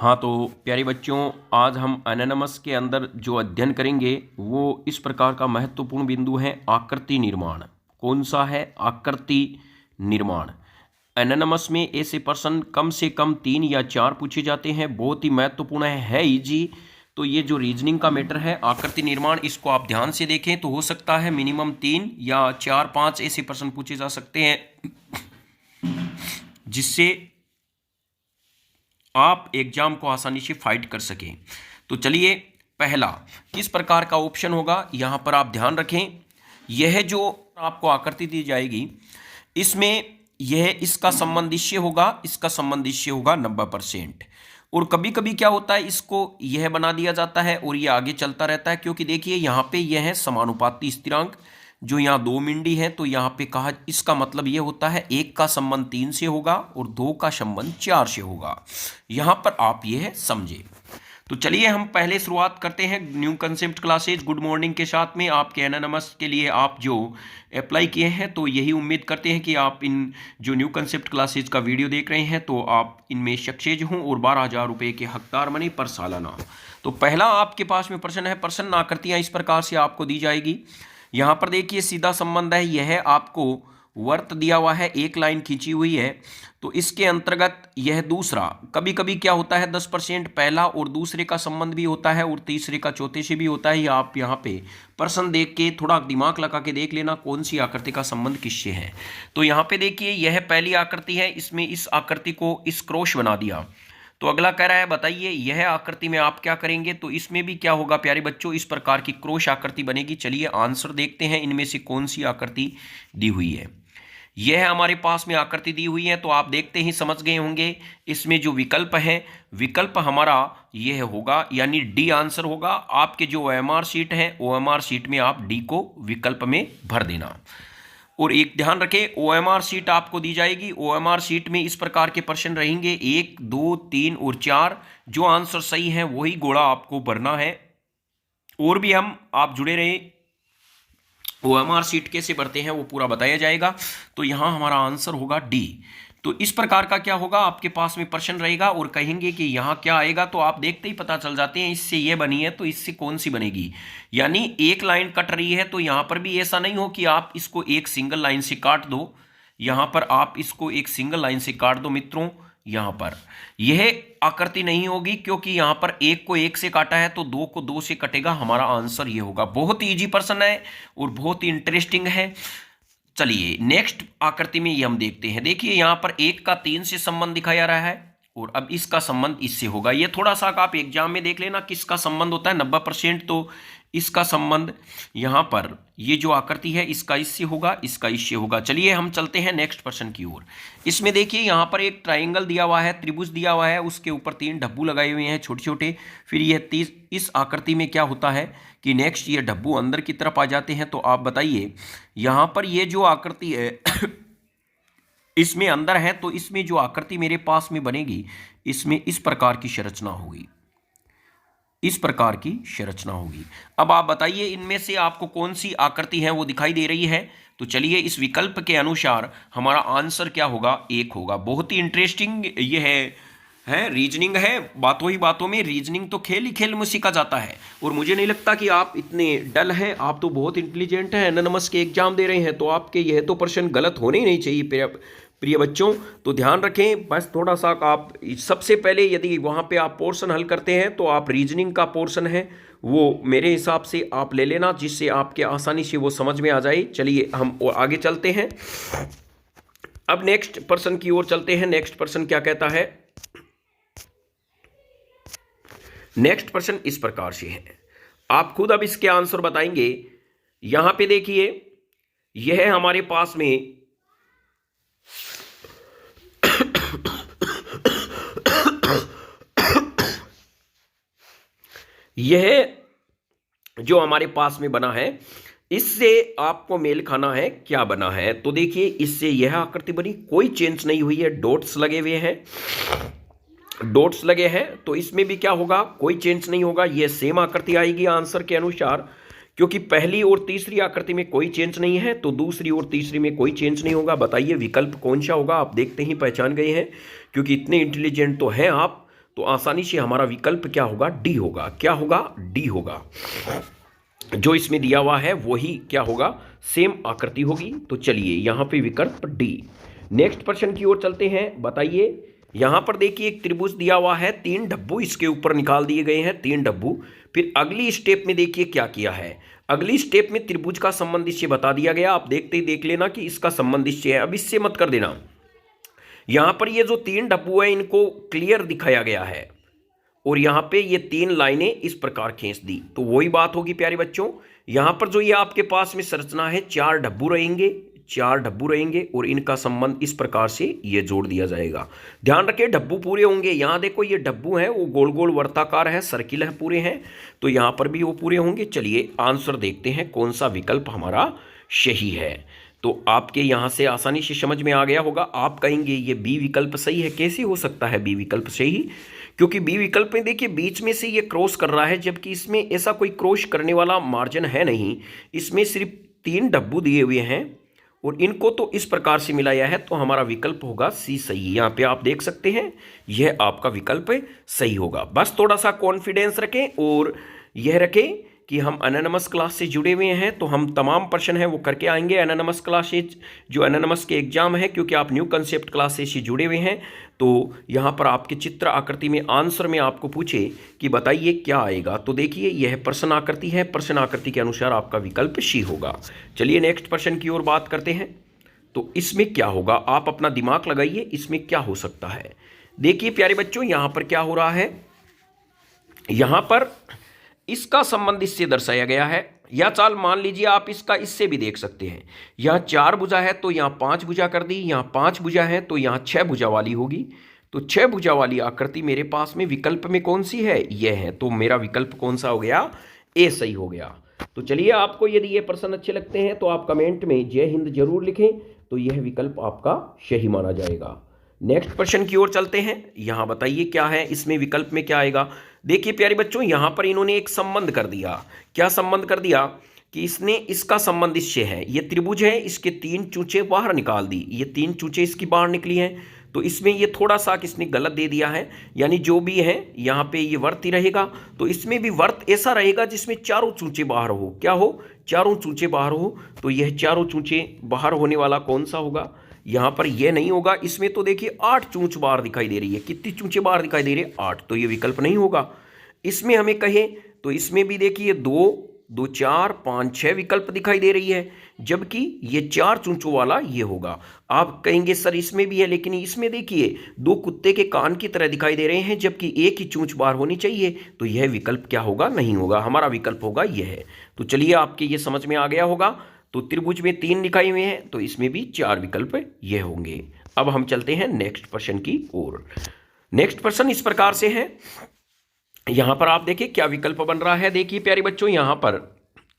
हाँ तो प्यारे बच्चों, आज हम एनानमस के अंदर जो अध्ययन करेंगे वो इस प्रकार का महत्वपूर्ण बिंदु है आकृति निर्माण। कौन सा है? आकृति निर्माण। एनानमस में ऐसे प्रश्न कम से कम 3 या 4 पूछे जाते हैं, बहुत ही महत्वपूर्ण है इजी। तो ये जो रीजनिंग का मैटर है आकृति निर्माण, इसको आप ध्यान से देखें तो हो सकता है मिनिमम 3 या 4-5 ऐसे प्रश्न पूछे जा सकते हैं जिससे आप एग्जाम को आसानी से फाइट कर सकें। तो चलिए, पहला किस प्रकार का ऑप्शन होगा यहां पर आप ध्यान रखें। यह जो आपको आकृति दी जाएगी इसमें यह इसका संबंध इससे होगा, इसका संबंध इससे होगा 90%। और कभी कभी क्या होता है, इसको यह बना दिया जाता है और यह आगे चलता रहता है, क्योंकि देखिए यहाँ पे यह है समानुपाती स्थिरांक, जो यहाँ 2 मिंडी है तो यहाँ पे कहा, इसका मतलब ये होता है 1 का संबंध 3 से होगा और 2 का संबंध 4 से होगा। यहाँ पर आप यह समझे। तो चलिए हम पहले शुरुआत करते हैं new concept classes good morning के साथ में। आपके एनानमस के लिए आप जो अप्लाई किए हैं तो यही उम्मीद करते हैं कि आप इन जो न्यू कंसेप्ट क्लासेज का वीडियो देख रहे हैं तो आप इनमें सक्सेस हों और 12,000 रुपये के हकदार बने पर सालाना। तो पहला आपके पास में प्रश्न है, प्रश्न आकृतियाँ इस प्रकार से आपको दी जाएगी। यहाँ पर देखिए सीधा संबंध है, यह आपको वर्त दिया हुआ है, एक लाइन खींची हुई है। तो इसके अंतर्गत यह दूसरा, कभी कभी क्या होता है 10% पहला और दूसरे का संबंध भी होता है और तीसरे का चौथे से भी होता है। या आप यहाँ पे प्रश्न देख के थोड़ा दिमाग लगा के देख लेना कौन सी आकृति का संबंध किससे है। तो यहाँ पे देखिए यह पहली आकृति है, इसमें इस आकृति को इस क्रॉस बना दिया। तो अगला कह रहा है बताइए यह आकृति में आप क्या करेंगे। तो इसमें भी क्या होगा प्यारे बच्चों, इस प्रकार की क्रॉस आकृति बनेगी। चलिए आंसर देखते हैं इनमें से कौन सी आकृति दी हुई है। यह हमारे पास में आकृति दी हुई है तो आप देखते ही समझ गए होंगे। इसमें जो विकल्प है, विकल्प हमारा यह होगा, यानी डी आंसर होगा। आपके जो OMR शीट है OMR शीट में आप डी को विकल्प में भर देना। और एक ध्यान रखें, OMR शीट आपको दी जाएगी, OMR शीट में इस प्रकार के प्रश्न रहेंगे 1, 2, 3 और 4। जो आंसर सही है वही गोला आपको भरना है। और भी हम आप जुड़े रहे, OMR शीट कैसे भरते हैं वो पूरा बताया जाएगा। तो यहां हमारा आंसर होगा डी। तो इस प्रकार का क्या होगा, आपके पास में प्रश्न रहेगा और कहेंगे कि यहाँ क्या आएगा। तो आप देखते ही पता चल जाते हैं, इससे ये बनी है तो इससे कौन सी बनेगी। यानी एक लाइन कट रही है तो यहाँ पर भी ऐसा नहीं हो कि आप इसको एक सिंगल लाइन से काट दो। यहाँ पर आप इसको एक सिंगल लाइन से काट दो मित्रों। यहाँ पर यह आकृति नहीं होगी, क्योंकि यहाँ पर 1 को 1 से काटा है तो 2 को 2 से कटेगा। हमारा आंसर ये होगा। बहुत ही इजी प्रश्न है और बहुत ही इंटरेस्टिंग है। चलिए नेक्स्ट आकृति में ये हम देखते हैं। देखिए यहाँ पर 1 का 3 से संबंध दिखाया जा रहा है और अब इसका संबंध इससे होगा। ये थोड़ा सा आप एग्जाम में देख लेना किसका संबंध होता है 90%। तो इसका संबंध यहाँ पर ये जो आकृति है इसका इससे होगा, इसका इससे होगा। चलिए हम चलते हैं नेक्स्ट प्रश्न की ओर। इसमें देखिए यहाँ पर एक ट्राइंगल दिया हुआ है, त्रिभुज दिया हुआ है, उसके ऊपर 3 डब्बू लगाए हुए हैं छोटे छोटे। फिर यह 30, इस आकृति में क्या होता है कि नेक्स्ट ये डब्बू अंदर की तरफ आ जाते हैं। तो आप बताइए यहाँ पर ये जो आकृति है इसमें अंदर है, तो इसमें जो आकृति मेरे पास में बनेगी इसमें इस प्रकार की संरचना होगी, इस प्रकार की संरचना होगी। अब आप बताइए इनमें से आपको कौन सी आकृति है वो दिखाई दे रही है। तो चलिए इस विकल्प के अनुसार हमारा आंसर क्या होगा, 1 होगा। बहुत ही इंटरेस्टिंग ये है रीजनिंग है। बातों ही बातों में रीजनिंग तो खेल ही खेल में सीखा जाता है। और मुझे नहीं लगता कि आप इतने डल हैं, आप तो बहुत इंटेलिजेंट हैं, एनानमस के एग्जाम दे रहे हैं, तो आपके यह तो प्रश्न गलत होने ही नहीं चाहिए प्रिय बच्चों। तो ध्यान रखें, बस थोड़ा सा आप सबसे पहले यदि वहाँ पे आप पोर्शन हल करते हैं तो आप रीजनिंग का पोर्शन है वो मेरे हिसाब से आप ले लेना, जिससे आपके आसानी से वो समझ में आ जाए। चलिए हम आगे चलते हैं। अब नेक्स्ट पर्सन की ओर चलते हैं। नेक्स्ट पर्सन क्या कहता है, नेक्स्ट प्रश्न इस प्रकार से है, आप खुद अब इसके आंसर बताएंगे। यहां पे देखिए यह हमारे पास में यह जो हमारे पास में बना है इससे आपको मेल खाना है, क्या बना है। तो देखिए इससे यह आकृति बनी, कोई चेंज नहीं हुई है, डॉट्स लगे हुए हैं, डॉट्स लगे हैं। तो इसमें भी क्या होगा, कोई चेंज नहीं होगा, यह सेम आकृति आएगी आंसर के अनुसार। क्योंकि पहली और तीसरी आकृति में कोई चेंज नहीं है तो दूसरी और तीसरी में कोई चेंज नहीं होगा। बताइए विकल्प कौन सा होगा। आप देखते ही पहचान गए हैं, क्योंकि इतने इंटेलिजेंट तो हैं आप। तो आसानी से हमारा विकल्प क्या होगा, डी होगा। क्या होगा, डी होगा। जो इसमें दिया हुआ है वही क्या होगा, सेम आकृति होगी। तो चलिए यहाँ पे विकल्प डी। नेक्स्ट प्रश्न की ओर चलते हैं। बताइए, यहाँ पर देखिए एक त्रिभुज दिया हुआ है, 3 डब्बू इसके ऊपर निकाल दिए गए हैं, 3 डब्बू। फिर अगली स्टेप में देखिए क्या किया है। अगली स्टेप में त्रिभुज का संबंध इससे बता दिया गया। आप देखते ही देख लेना कि इसका संबंध इससे है। अब इससे मत कर देना। यहाँ पर ये जो 3 डब्बू है इनको क्लियर दिखाया गया है और यहाँ पे ये 3 लाइनें इस प्रकार खींच दी। तो वही बात होगी प्यारे बच्चों। यहाँ पर जो ये आपके पास में संरचना है, 4 डब्बू रहेंगे, 4 डब्बू रहेंगे और इनका संबंध इस प्रकार से ये जोड़ दिया जाएगा। ध्यान रखिए डब्बू पूरे होंगे। यहाँ देखो ये डब्बू हैं वो गोल गोल वर्ताकार है, सर्किल है, पूरे हैं। तो यहाँ पर भी वो पूरे होंगे। चलिए आंसर देखते हैं कौन सा विकल्प हमारा सही है। तो आपके यहाँ से आसानी से समझ में आ गया होगा। आप कहेंगे ये बी विकल्प सही है। कैसे हो सकता है बी विकल्प सही? क्योंकि बी विकल्प में देखिए बीच में से ये क्रॉस कर रहा है, जबकि इसमें ऐसा कोई क्रॉस करने वाला मार्जिन है नहीं। इसमें सिर्फ 3 डब्बू दिए हुए हैं और इनको तो इस प्रकार से मिलाया है। तो हमारा विकल्प होगा सी सही। यहाँ पे आप देख सकते हैं यह आपका विकल्प सही होगा। बस थोड़ा सा कॉन्फिडेंस रखें और यह रखें कि हम एनानमस क्लास से जुड़े हुए हैं, तो हम तमाम प्रश्न हैं वो करके आएंगे। एनानमस क्लासेज जो एनानमस के एग्जाम है, क्योंकि आप न्यू कंसेप्ट क्लासेज से जुड़े हुए हैं, तो यहाँ पर आपके चित्र आकृति में आंसर में आपको पूछे कि बताइए क्या आएगा, तो देखिए यह प्रश्न आकृति है। प्रश्न आकृति के अनुसार आपका विकल्प सी होगा। चलिए नेक्स्ट प्रश्न की ओर बात करते हैं। तो इसमें क्या होगा, आप अपना दिमाग लगाइए, इसमें क्या हो सकता है। देखिए प्यारे बच्चों यहाँ पर क्या हो रहा है, यहाँ पर इसका संबंध इससे दर्शाया गया है। या चाल मान लीजिए आप इसका इससे भी देख सकते हैं। यहाँ 4 भुजा है तो यहाँ 5 भुजा कर दी, यहाँ 5 भुजा है तो यहाँ 6 भुजा वाली होगी। तो 6 भुजा वाली आकृति मेरे पास में विकल्प में कौन सी है, यह है। तो मेरा विकल्प कौन सा हो गया, ए सही हो गया। तो चलिए आपको यदि ये प्रश्न अच्छे लगते हैं तो आप कमेंट में जय हिंद जरूर लिखें, तो यह विकल्प आपका सही माना जाएगा। नेक्स्ट प्रश्न की ओर चलते हैं। यहाँ बताइए क्या है, इसमें विकल्प में क्या आएगा। देखिए प्यारे बच्चों यहाँ पर इन्होंने एक संबंध कर दिया। क्या संबंध कर दिया कि इसने इसका संबंध इससे है। ये त्रिभुज है, इसके 3 चूचे बाहर निकाल दी। ये 3 चूचे इसकी बाहर निकली हैं, तो इसमें ये थोड़ा सा किसने गलत दे दिया है। यानी जो भी है यहाँ पे ये वर्त ही रहेगा, तो इसमें भी वर्त ऐसा रहेगा जिसमें चारों चूचे बाहर हो। क्या हो, चारों चूचे बाहर हो। तो यह चारों चूचे बाहर होने वाला कौन सा होगा, यहाँ पर यह नहीं होगा। इसमें तो देखिए 8 चूंच बाहर दिखाई दे रही है। कितनी चूंचे बाहर दिखाई दे रही है, 8। तो ये विकल्प नहीं होगा। इसमें हमें कहे तो इसमें भी देखिए 2, 2, 4, 5, 6 विकल्प दिखाई दे रही है, जबकि ये 4 चूंचों वाला ये होगा। आप कहेंगे सर इसमें भी है, लेकिन इसमें देखिए 2 कुत्ते के कान की तरह दिखाई दे रहे हैं, जबकि एक ही चूंच बाहर होनी चाहिए। तो यह विकल्प क्या होगा, नहीं होगा। हमारा विकल्प होगा यह है। तो चलिए आपके ये समझ में आ गया होगा। तो त्रिभुज में 3 दिखाई हुए हैं, तो इसमें भी 4 विकल्प ये होंगे। अब हम चलते हैं नेक्स्ट प्रश्न की ओर। नेक्स्ट प्रश्न इस प्रकार से है। यहां पर आप देखिए क्या विकल्प बन रहा है। देखिए प्यारे बच्चों यहां पर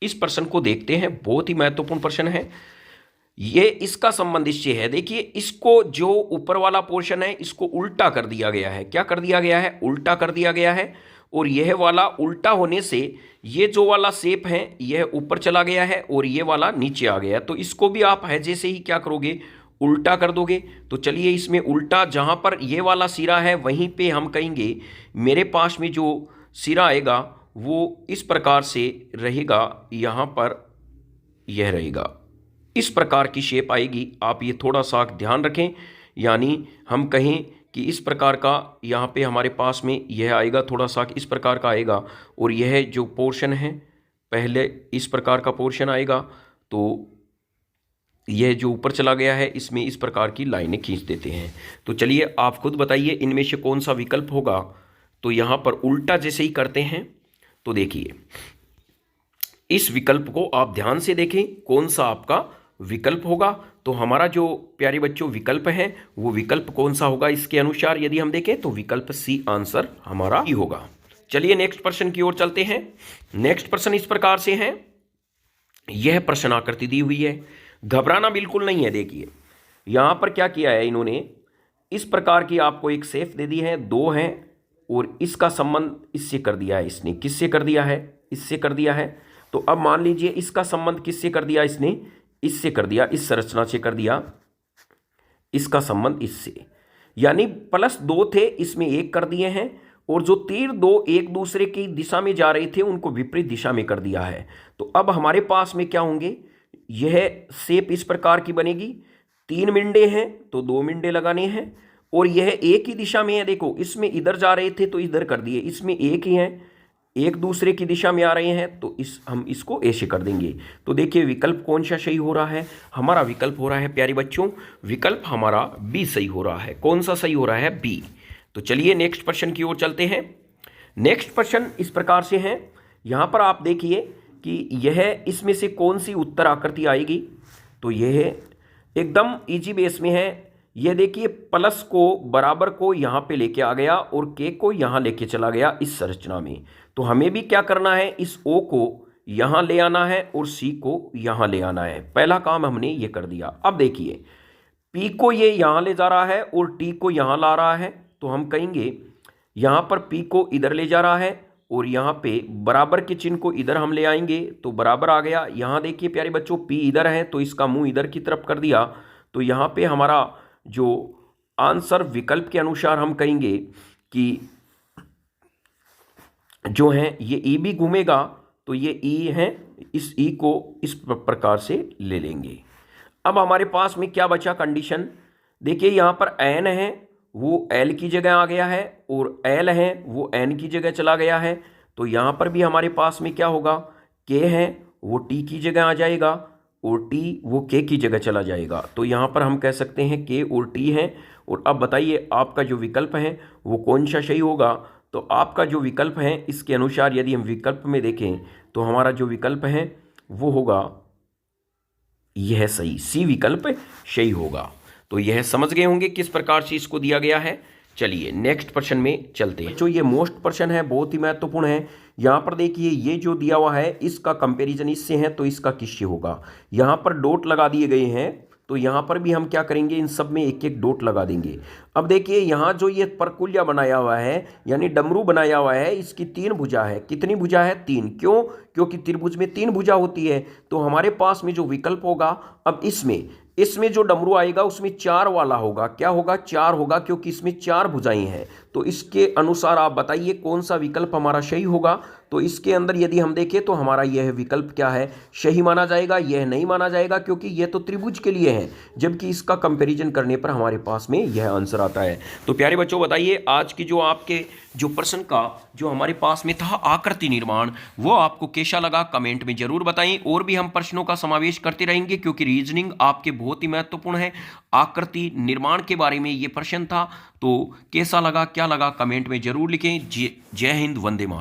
इस प्रश्न को देखते हैं, बहुत ही महत्वपूर्ण प्रश्न है ये। इसका संबंध इससे है। देखिए इसको जो ऊपर वाला पोर्शन है इसको उल्टा कर दिया गया है। क्या कर दिया गया है, उल्टा कर दिया गया है। और यह वाला उल्टा होने से ये जो वाला शेप है यह ऊपर चला गया है और ये वाला नीचे आ गया। तो इसको भी आप है जैसे ही क्या करोगे, उल्टा कर दोगे। तो चलिए इसमें उल्टा, जहाँ पर ये वाला सिरा है वहीं पे हम कहेंगे मेरे पास में जो सिरा आएगा वो इस प्रकार से रहेगा। यहाँ पर यह रहेगा, इस प्रकार की शेप आएगी। आप ये थोड़ा सा ध्यान रखें। यानी हम कहें कि इस प्रकार का यहाँ पे हमारे पास में यह आएगा, थोड़ा सा इस प्रकार का आएगा। और यह जो पोर्शन है पहले इस प्रकार का पोर्शन आएगा, तो यह जो ऊपर चला गया है इसमें इस प्रकार की लाइनें खींच देते हैं। तो चलिए आप खुद बताइए इनमें से कौन सा विकल्प होगा। तो यहाँ पर उल्टा जैसे ही करते हैं, तो देखिए इस विकल्प को आप ध्यान से देखें कौन सा आपका विकल्प होगा। तो हमारा जो प्यारे बच्चों विकल्प है वो विकल्प कौन सा होगा, इसके अनुसार यदि हम देखें तो विकल्प सी आंसर हमारा ही होगा। चलिए नेक्स्ट प्रश्न की ओर चलते हैं। नेक्स्ट प्रश्न इस प्रकार से है। यह प्रश्न आकृति दी हुई है, घबराना बिल्कुल नहीं है। देखिए यहां पर क्या किया है इन्होंने, इस प्रकार की आपको एक शेप दे दी है, 2 है और इसका संबंध इससे कर दिया है। इसने किससे कर दिया है, इससे कर दिया है। तो अब मान लीजिए इसका संबंध किससे कर दिया, इसने इससे कर दिया, इस संरचना से कर दिया इसका संबंध इससे। यानी +2 थे, इसमें 1 कर दिए हैं, और जो तीर दो एक दूसरे की दिशा में जा रहे थे उनको विपरीत दिशा में कर दिया है। तो अब हमारे पास में क्या होंगे, यह शेप इस प्रकार की बनेगी। 3 मिंडे हैं तो 2 मिंडे लगाने हैं, और यह एक ही दिशा में है। देखो, इसमें इधर जा रहे थे तो इधर कर दिए, इसमें एक ही है, एक दूसरे की दिशा में आ रहे हैं तो हम इसको ऐसे कर देंगे। तो देखिए विकल्प कौन सा सही हो रहा है, हमारा विकल्प हो रहा है प्यारे बच्चों, विकल्प हमारा बी सही हो रहा है। कौन सा सही हो रहा है, बी। तो चलिए नेक्स्ट प्रश्न की ओर चलते हैं। नेक्स्ट प्रश्न इस प्रकार से है, यहां पर आप देखिए कि यह इसमें से कौन सी उत्तर आकृति आएगी। तो यह एकदम इजी बेस में है। यह देखिए प्लस को बराबर को यहां पे लेके आ गया और के को यहां लेके चला गया इस संरचना में। तो हमें भी क्या करना है, इस ओ को यहां ले आना है और सी को यहां ले आना है। पहला काम हमने ये कर दिया। अब देखिए पी को ये यहां ले जा रहा है और टी को यहां ला रहा है, तो हम कहेंगे यहां पर पी को इधर ले जा रहा है और यहाँ पे बराबर के चिन्ह को इधर हम ले आएंगे तो बराबर आ गया। यहाँ देखिए प्यारे बच्चों पी इधर है तो इसका मुंह इधर की तरफ कर दिया। तो यहाँ पे हमारा जो आंसर विकल्प के अनुसार हम कहेंगे कि जो है ये ई भी घूमेगा, तो ये ई है, इस ई को इस प्रकार से ले लेंगे। अब हमारे पास में क्या बचा कंडीशन, देखिए यहाँ पर एन है वो एल की जगह आ गया है और एल है वो एन की जगह चला गया है। तो यहाँ पर भी हमारे पास में क्या होगा, के है वो टी की जगह आ जाएगा और टी वो के की जगह चला जाएगा। तो यहाँ पर हम कह सकते हैं के और टी है। और अब बताइए आपका जो विकल्प है वो कौन सा सही होगा। तो आपका जो विकल्प है इसके अनुसार यदि हम विकल्प में देखें तो हमारा जो विकल्प है वो होगा यह सही, सी विकल्प सही होगा। तो यह समझ गए होंगे किस प्रकार से इसको दिया गया है। चलिए नेक्स्ट प्रश्न में चलते हैं। जो ये मोस्ट प्रश्न है बहुत ही महत्वपूर्ण है। यहाँ पर देखिए ये जो दिया हुआ है इसका कंपैरिजन इससे है तो इसका किससे होगा। यहाँ पर डॉट लगा दिए गए हैं तो यहाँ पर भी हम क्या करेंगे, इन सब में एक एक डॉट लगा देंगे। अब देखिए यहाँ जो ये परकुलिया बनाया हुआ है यानी डमरू बनाया हुआ है, इसकी 3 भुजा है। कितनी भुजा है, 3। क्यों, क्योंकि त्रिभुज में 3 भुजा होती है। तो हमारे पास में जो विकल्प होगा, अब इसमें जो डमरू आएगा उसमें 4 वाला होगा। क्या होगा, 4 होगा, क्योंकि इसमें 4 भुजाएं हैं। तो इसके अनुसार आप बताइए कौन सा विकल्प हमारा सही होगा। तो इसके अंदर यदि हम देखें तो हमारा यह विकल्प क्या है, सही माना जाएगा। यह नहीं माना जाएगा क्योंकि यह तो त्रिभुज के लिए है, जबकि इसका कंपैरिजन करने पर हमारे पास में यह आंसर आता है। तो प्यारे बच्चों बताइए आज की जो आपके जो प्रश्न का जो हमारे पास में था आकृति निर्माण, वो आपको कैसा लगा कमेंट में जरूर बताएं। और भी हम प्रश्नों का समावेश करते रहेंगे क्योंकि रीजनिंग आपके बहुत ही महत्वपूर्ण है। आकृति निर्माण के बारे में ये प्रश्न था, तो कैसा लगा क्या लगा कमेंट में जरूर लिखें। जय हिंद, वंदे मातरम।